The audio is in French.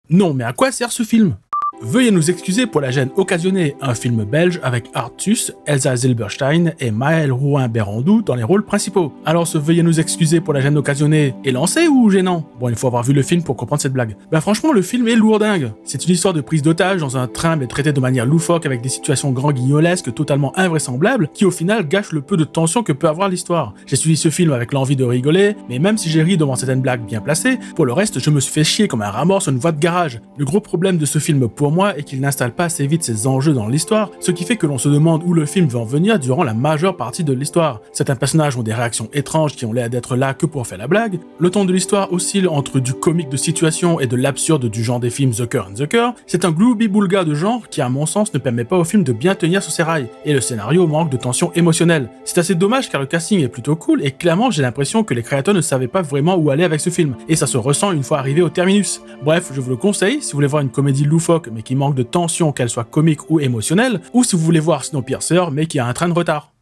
Non, mais à quoi sert ce film? Veuillez nous excuser pour la gêne occasionnée, un film belge avec Artus, Elsa Zilberstein et Maël Rouin-Berandou dans les rôles principaux. Alors ce veuillez nous excuser pour la gêne occasionnée est lancé ou gênant? Bon, il faut avoir vu le film pour comprendre cette blague. Ben franchement, le film est lourdingue. C'est une histoire de prise d'otage dans un train mais traité de manière loufoque avec des situations grand guignolesques totalement invraisemblables qui au final gâchent le peu de tension que peut avoir l'histoire. J'ai suivi ce film avec l'envie de rigoler, mais même si j'ai ri devant certaines blagues bien placées, pour le reste je me suis fait chier comme un rat mort sur une voie de garage. Le gros problème de ce film pour moi est qu'il n'installe pas assez vite ses enjeux dans l'histoire, ce qui fait que l'on se demande où le film veut en venir durant la majeure partie de l'histoire. Certains personnages ont des réactions étranges qui ont l'air d'être là que pour faire la blague, le ton de l'histoire oscille entre du comique de situation et de l'absurde du genre des films The Cure and the Cure, c'est un glooby-boulga de genre qui à mon sens ne permet pas au film de bien tenir sur ses rails, et le scénario manque de tension émotionnelle. C'est assez dommage car le casting est plutôt cool et clairement j'ai l'impression que les créateurs ne savaient pas vraiment où aller avec ce film, et ça se ressent une fois arrivé au terminus. Bref, je vous le conseille si vous voulez voir une comédie loufoque mais qui manque de tension, qu'elle soit comique ou émotionnelle, ou si vous voulez voir Snowpiercer mais qui a un train de retard.